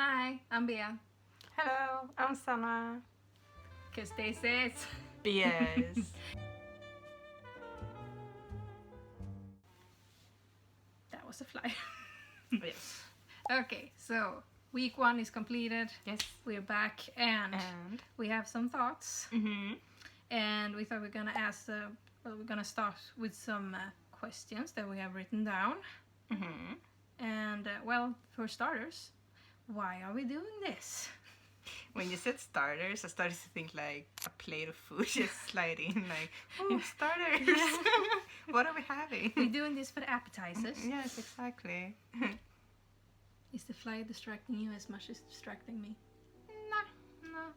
Hi, I'm Bea. Hello, I'm Sanna. Cause this is BS. that was a fly. Yes. Okay, so week 1 is completed. Yes. We're back and we have some thoughts. And we thought we're gonna start with some questions that we have written down. And for starters, why are we doing this? When you said starters, I started to think like a plate of food just slide in, like, oh, starters. What are we having? We're doing this for the appetizers. Yes, exactly. Is the fly distracting you as much as distracting me? No.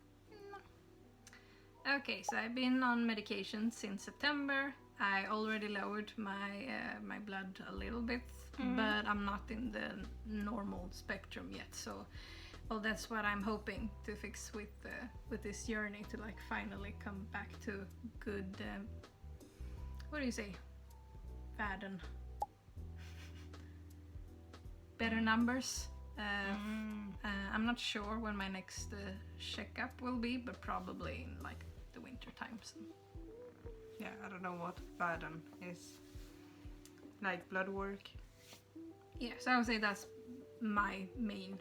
Okay, so I've been on medication since September. I already lowered my blood a little bit, but I'm not in the normal spectrum yet. So, well, that's what I'm hoping to fix with this journey, to like finally come back to good. What do you say? Värden. Better numbers. I'm not sure when my next checkup will be, but probably in like the winter times. Yeah, I don't know what Värden is. Like blood work. Yeah, so I would say that's my main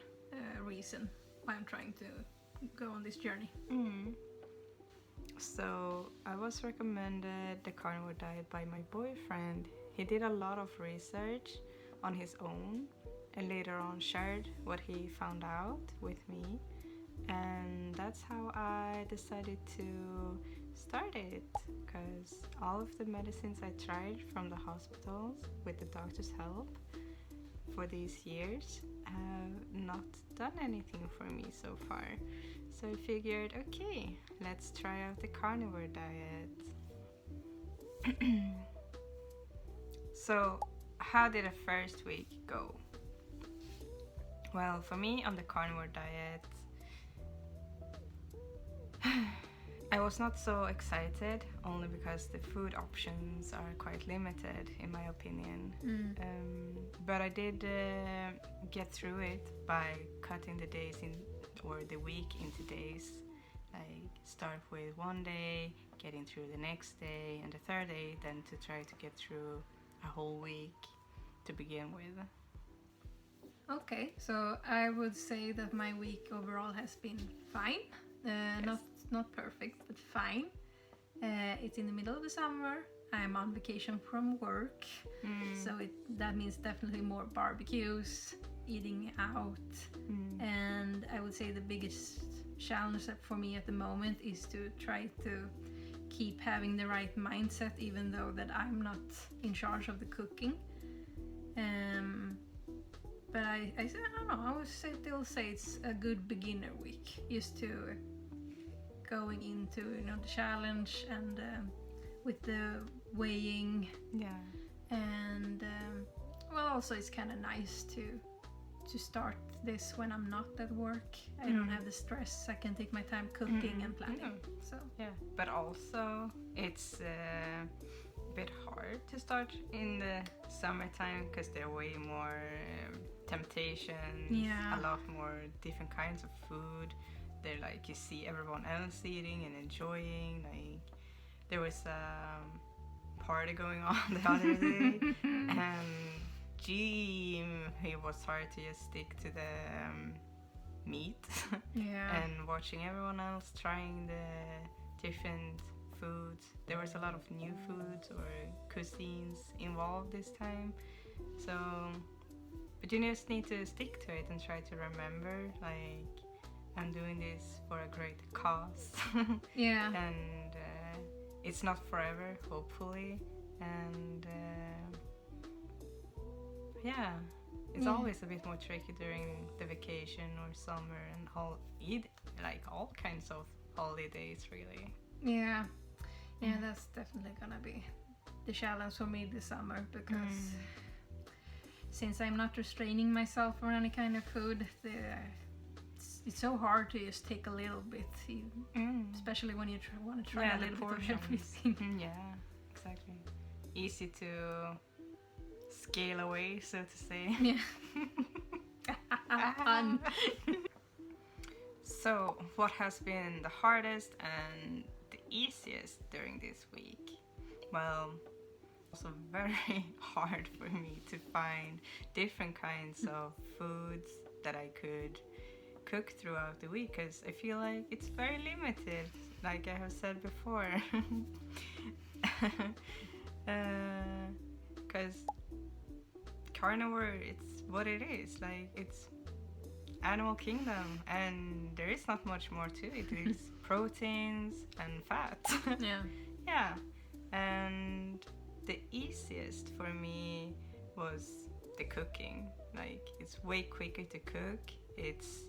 reason why I'm trying to go on this journey. So I was recommended the carnivore diet by my boyfriend. He did a lot of research on his own and later on shared what he found out with me, and that's how I decided to start it, because all of the medicines I tried from the hospitals with the doctor's help for these years have not done anything for me so far. So I figured, okay, let's try out the carnivore diet. So how did the first week go? Well, for me on the carnivore diet, I was not so excited, only because the food options are quite limited in my opinion. But I did get through it by cutting the days or the week into days. Like start with one day, getting through the next day and the third day, then to try to get through a whole week to begin with. Okay, so I would say that my week overall has been fine. Yes. Not perfect, but fine. It's in the middle of the summer. I'm on vacation from work, so that means definitely more barbecues, eating out, and I would say the biggest challenge for me at the moment is to try to keep having the right mindset, even though that I'm not in charge of the cooking. But I don't know, I would still say it's a good beginner week, used to going into the challenge and with the weighing. Yeah. And also it's kind of nice to start this when I'm not at work. I don't have the stress. I can take my time cooking and planning. So yeah, but also it's a bit hard to start in the summertime because there are way more temptations, a lot more different kinds of food. They're like, you see everyone else eating and enjoying. Like there was a party going on the other day, and it was hard to just stick to the meat. And watching everyone else trying the different foods. There was a lot of new foods or cuisines involved this time. So, but you just need to stick to it and try to remember, like, I'm doing this for a great cause. And it's not forever, hopefully. And it's always a bit more tricky during the vacation or summer and all kinds of holidays, really. Yeah, that's definitely gonna be the challenge for me this summer, because since I'm not restraining myself on any kind of food, it's so hard to just take a little bit, especially when you want to try a little bit of everything. Yeah, exactly. Easy to scale away, so to say. Yeah. Fun. So, what has been the hardest and the easiest during this week? Well, also very hard for me to find different kinds of foods that I could cook throughout the week, because I feel like it's very limited, like I have said before. Because carnivore, it's what it is, like it's animal kingdom, and there is not much more to it. It's proteins and fat. Yeah. Yeah, and the easiest for me was the cooking. Like, it's way quicker to cook, it's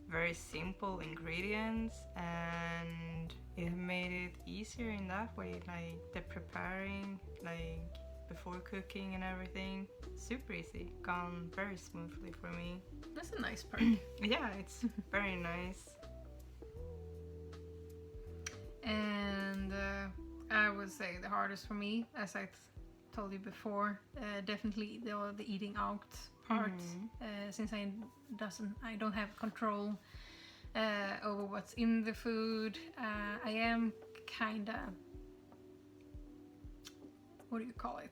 very simple ingredients, and it made it easier in that way. Like, the preparing, like before cooking and everything, super easy, gone very smoothly for me. That's a nice part. Yeah, it's very nice. And I would say the hardest for me, as I told you before, definitely the eating out part. Since I don't have control over what's in the food. I am kinda, what do you call it?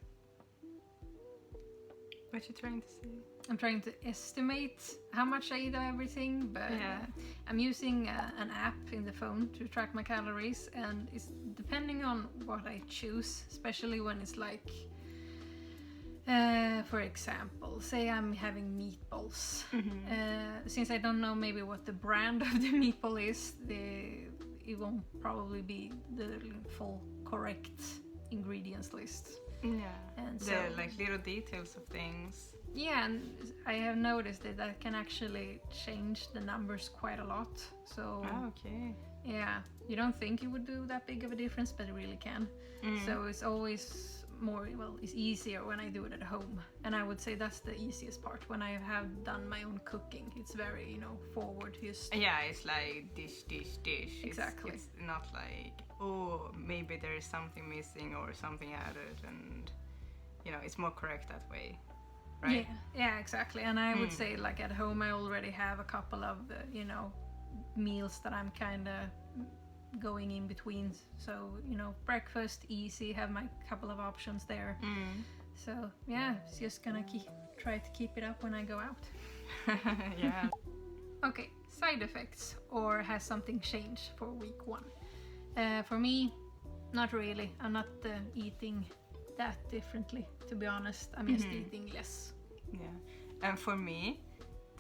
What you trying to say? I'm trying to estimate how much I eat of everything, but Yeah. I'm using an app in the phone to track my calories, and it's depending on what I choose, especially when it's like, for example, say I'm having meatballs. Since I don't know maybe what the brand of the meatball is, it won't probably be the full correct ingredients list. Yeah, And the so, like little details of things. yeah, and I have noticed that can actually change the numbers quite a lot. So Okay. yeah, you don't think it would do that big of a difference, but it really can. So it's always more, well, it's easier when I do it at home, and I would say that's the easiest part. When I have done my own cooking, it's very, forward, just Yeah, it's like dish. Exactly. It's not like, oh, maybe there is something missing or something added, and it's more correct that way, right? yeah, exactly. And I would say, like, at home I already have a couple of meals that I'm kind of going in between. So breakfast, easy, have my couple of options there. So yeah, it's just gonna try to keep it up when I go out. Yeah. Okay, side effects, or has something changed for week 1? For me, not really. I'm not eating that differently, to be honest. I'm just eating less. Yeah. And for me,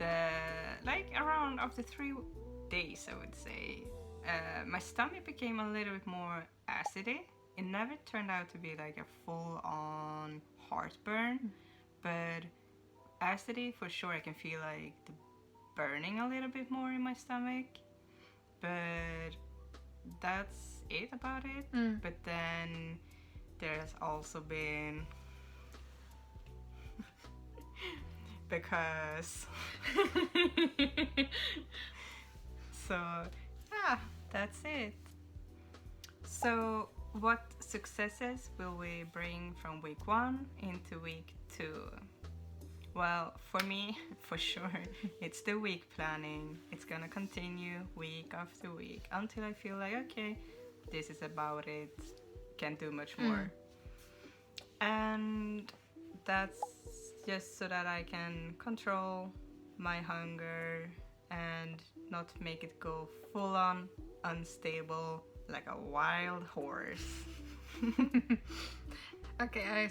around after 3 days, I would say, my stomach became a little bit more acidy. It never turned out to be like a full-on heartburn, but acidity for sure. I can feel like the burning a little bit more in my stomach, but that's it about it. But then there's also been because so yeah, that's it. So what successes will we bring from week 1 into week 2? Well, for me, for sure, it's the week planning. It's gonna continue week after week until I feel like, okay, this is about it, can't do much more. And that's just so that I can control my hunger and not make it go full on unstable like a wild horse. Okay, I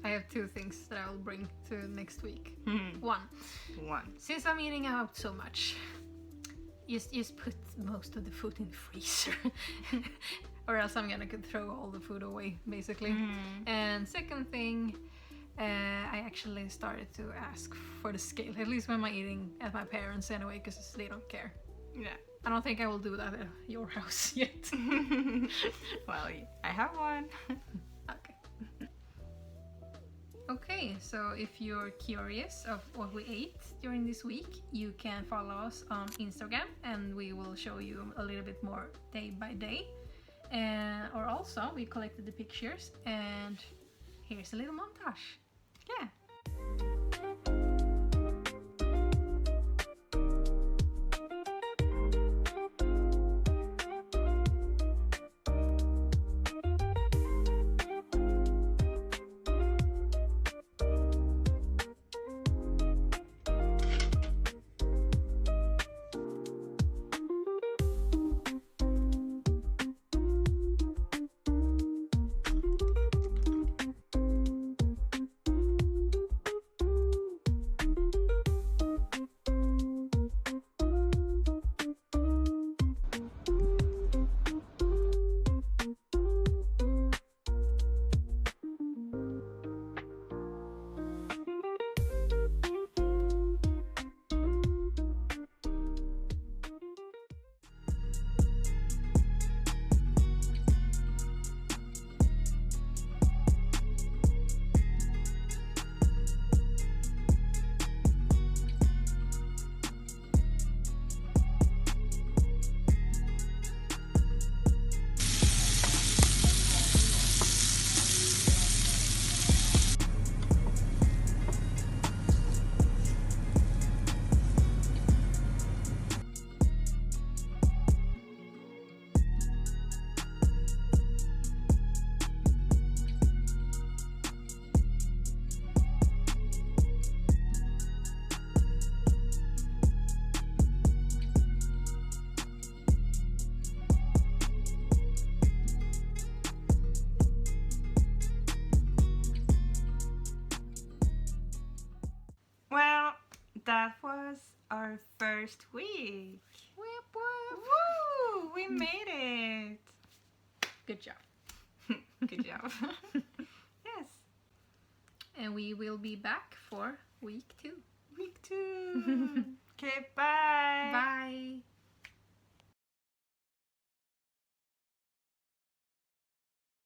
have 2 things that I will bring to next week. One, since I'm eating out so much, just put most of the food in the freezer, or else I'm gonna throw all the food away, basically. And second thing, I actually started to ask for the scale, at least when I'm eating at my parents anyway, because they don't care. Yeah. I don't think I will do that at your house yet. Well, I have one. Okay, so if you're curious of what we ate during this week, you can follow us on Instagram, and we will show you a little bit more day by day. Or also, we collected the pictures, and here's a little montage. Yeah. first week. Whip, whip. Woo! We made it. Good job. Good job. Yes. And we will be back for week 2. Week 2. Okay, bye.